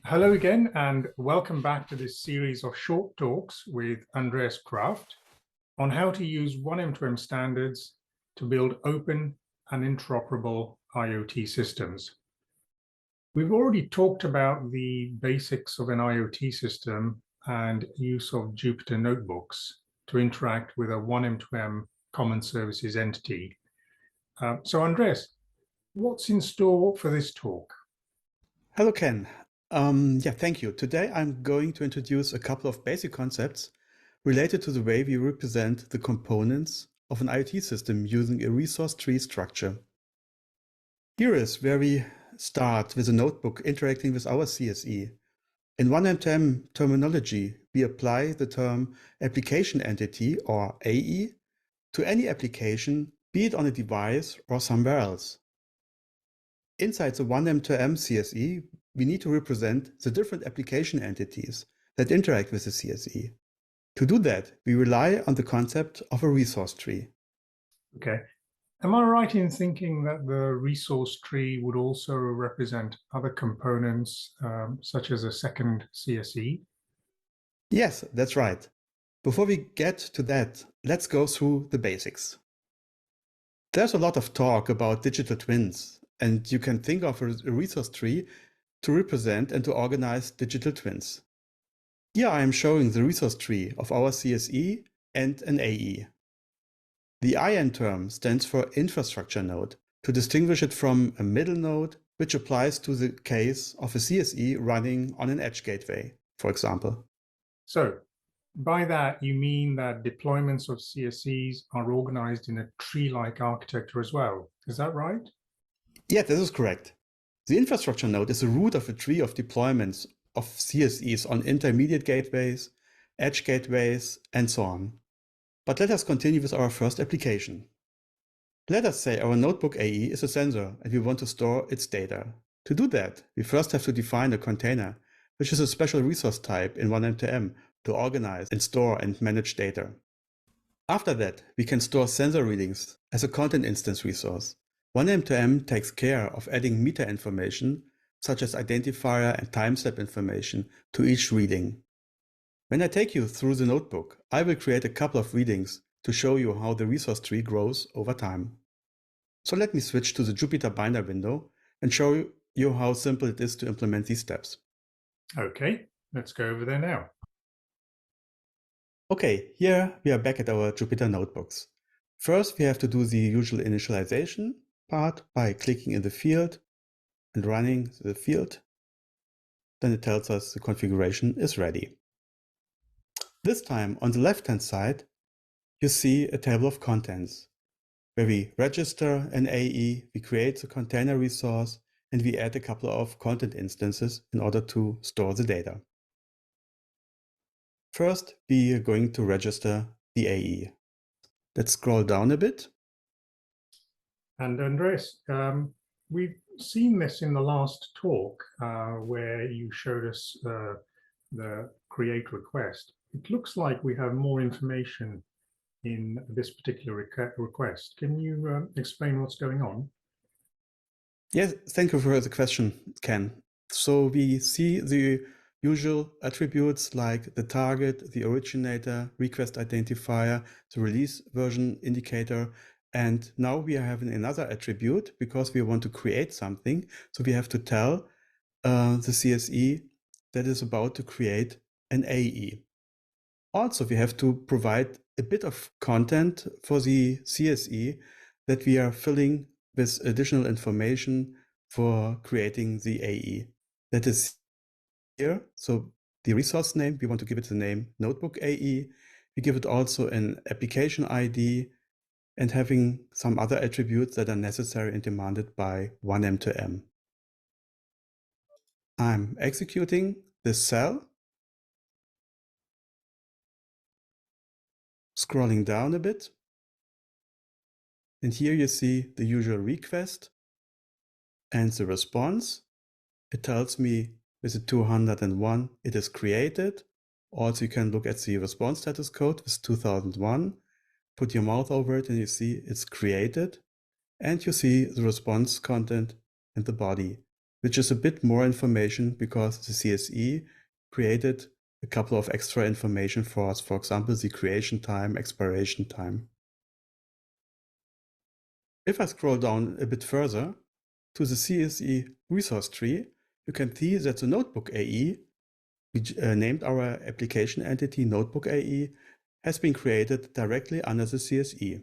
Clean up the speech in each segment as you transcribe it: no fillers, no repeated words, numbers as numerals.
Hello again, and welcome back to this series of short talks with Andreas Kraft on how to use 1M2M standards to build open and interoperable IoT systems. We've already talked about the basics of an IoT system and use of Jupyter notebooks to interact with a 1M2M common services entity. So Andreas, what's in store for this talk? Hello, Ken. Thank you. Today I'm going to introduce a couple of basic concepts related to the way we represent the components of an IoT system using a resource tree structure. Here is where we start with a notebook interacting with our CSE. In 1M2M terminology, we apply the term application entity, or AE, to any application, be it on a device or somewhere else. Inside the 1M2M CSE, we need to represent the different application entities that interact with the CSE. To do that, we rely on the concept of a resource tree. Okay. Am I right in thinking that the resource tree would also represent other components, such as a second CSE? Yes, that's right. Before we get to that, let's go through the basics. There's a lot of talk about digital twins, and you can think of a resource tree to represent and to organize digital twins. Here I am showing the resource tree of our CSE and an AE. The IN term stands for infrastructure node, to distinguish it from a middle node, which applies to the case of a CSE running on an edge gateway, for example. So by that, you mean that deployments of CSEs are organized in a tree-like architecture as well. Is that right? Yeah, this is correct. The infrastructure node is the root of a tree of deployments of CSEs on intermediate gateways, edge gateways, and so on. But let us continue with our first application. Let us say our notebook AE is a sensor and we want to store its data. To do that, we first have to define a container, which is a special resource type in 1M2M to organize and store and manage data. After that, we can store sensor readings as a content instance resource. 1M2M takes care of adding meta information, such as identifier and timestamp information, to each reading. When I take you through the notebook, I will create a couple of readings to show you how the resource tree grows over time. So let me switch to the Jupyter binder window and show you how simple it is to implement these steps. Okay, let's go over there now. Okay, here we are back at our Jupyter notebooks. First, we have to do the usual initialization part by clicking in the field and running the field. Then it tells us the configuration is ready. This time, on the left-hand side, you see a table of contents where we register an AE, we create the container resource, and we add a couple of content instances in order to store the data. First, we are going to register the AE. Let's scroll down a bit. And Andreas, we've seen this in the last talk where you showed us the create request. It looks like we have more information in this particular request. Can you explain what's going on? Yes, thank you for the question, Ken. So we see the usual attributes like the target, the originator, request identifier, the release version indicator, and now we are having another attribute because we want to create something. So we have to tell the CSE that is about to create an AE. Also, we have to provide a bit of content for the CSE that we are filling with additional information for creating the AE. That is here. So the resource name, we want to give it the name Notebook AE. We give it also an application ID and having some other attributes that are necessary and demanded by 1M2M. I'm executing this cell, scrolling down a bit. And here you see the usual request and the response. It tells me with the 201 it is created. Also, you can look at the response status code with 2001, put your mouse over it and you see it's created. And you see the response content and the body. which is a bit more information because the CSE created a couple of extra information for us, for example, the creation time, expiration time. If I scroll down a bit further to the CSE resource tree, you can see that the Notebook AE, we named our application entity Notebook AE, has been created directly under the CSE.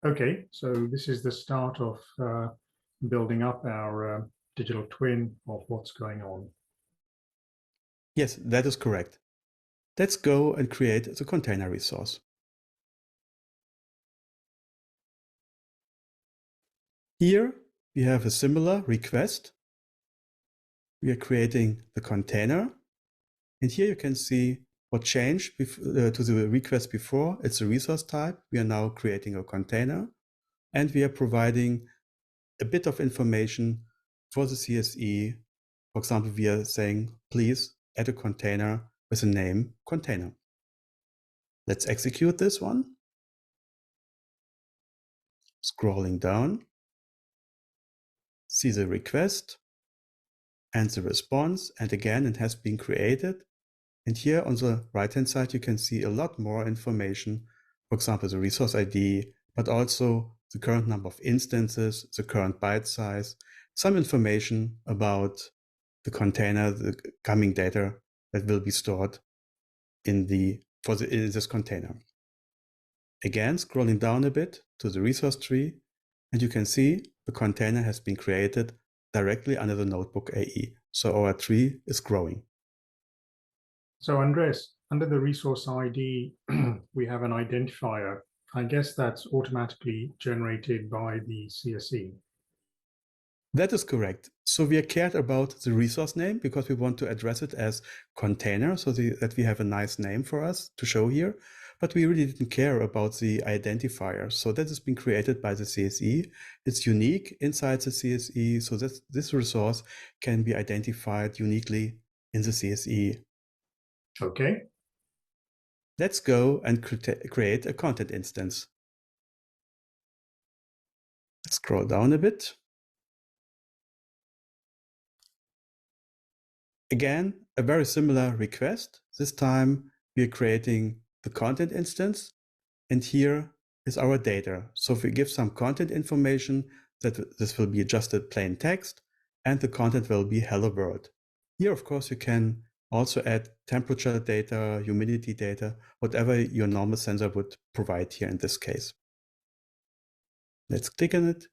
Okay, so this is the start of building up our digital twin of what's going on. Yes, that is correct. Let's go and create the container resource. Here we have a similar request. We are creating the container, and here you can see what changed to the request before. It's a resource type. We are now creating a container, and we are providing a bit of information for the CSE. For example, we are saying, please add a container with the name container. Let's execute this one. Scrolling down, see the request and the response, and again, it has been created. And here on the right-hand side, you can see a lot more information. For example, the resource ID, but also the current number of instances, the current byte size, some information about the container, the coming data that will be stored in this container. Again, scrolling down a bit to the resource tree, and you can see the container has been created directly under the Notebook AE. So our tree is growing. So Andreas, under the resource ID, we have an identifier. I guess that's automatically generated by the CSE. That is correct. So we cared about the resource name because we want to address it as container so that we have a nice name for us to show here. But we really didn't care about the identifier. So that has been created by the CSE. It's unique inside the CSE so that this resource can be identified uniquely in the CSE. Okay. Let's go and create a content instance. Let's scroll down a bit. Again, a very similar request. This time we are creating the content instance, and here is our data. So if we give some content information, that this will be just a plain text, and the content will be hello world. Here, of course, you can also add temperature data, humidity data, whatever your normal sensor would provide here in this case. Let's click on it,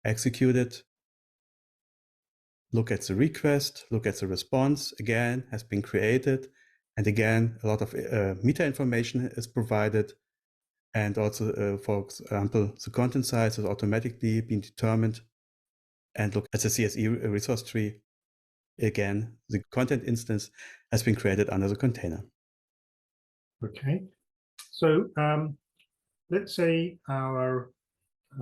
execute it, look at the request, look at the response, again, has been created. And again, a lot of meta information is provided. And also, for example, the content size has automatically been determined. And look at the CSE resource tree. Again, the content instance has been created under the container. Okay. So let's say our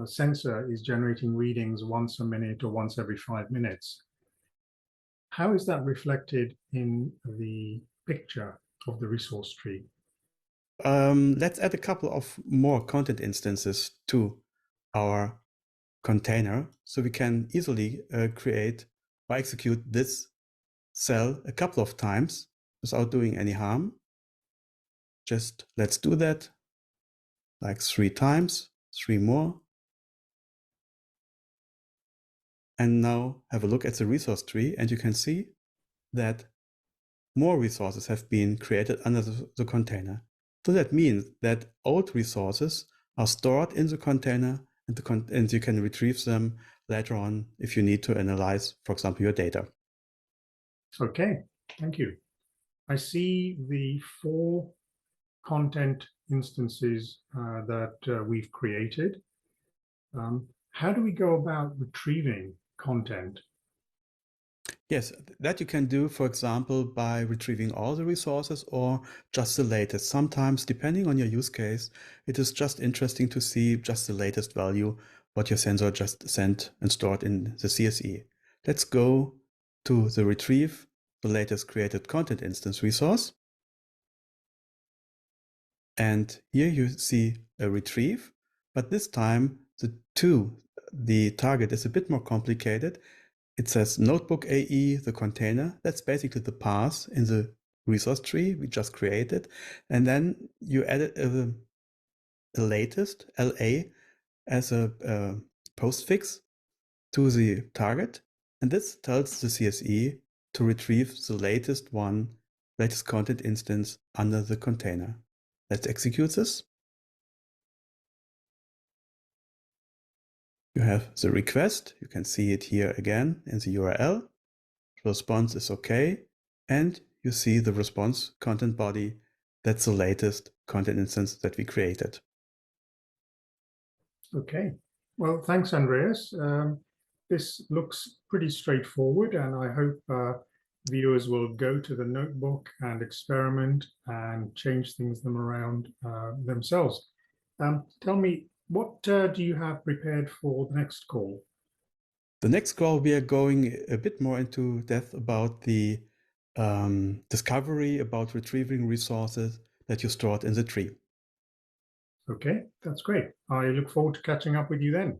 sensor is generating readings once a minute or once every 5 minutes. How is that reflected in the picture of the resource tree? Let's add a couple of more content instances to our container so we can easily create or execute this cell a couple of times without doing any harm. Just let's do that like 3 times, 3 more. And now have a look at the resource tree, and you can see that more resources have been created under the container. So that means that old resources are stored in the container, and you can retrieve them later on if you need to analyze, for example, your data. Okay, thank you. I see the 4 content instances that we've created. How do we go about retrieving content? Yes, that you can do, for example, by retrieving all the resources or just the latest. Sometimes, depending on your use case, it is just interesting to see just the latest value, what your sensor just sent and stored in the CSE. Let's go to the retrieve the latest created content instance resource. And here you see a retrieve, but this time the 2 the target is a bit more complicated. It says notebook AE, the container. That's basically the path in the resource tree we just created. And then you added the latest LA as a postfix to the target. And this tells the CSE to retrieve the latest content instance under the container. Let's execute this. You have the request. You can see it here again in the URL. Response is okay. And you see the response content body. That's the latest content instance that we created. Okay. Well, thanks, Andreas. This looks pretty straightforward, and I hope viewers will go to the notebook and experiment and change things around themselves. Tell me, what do you have prepared for the next call? The next call, we are going a bit more into depth about the discovery about retrieving resources that you stored in the tree. Okay, that's great. I look forward to catching up with you then.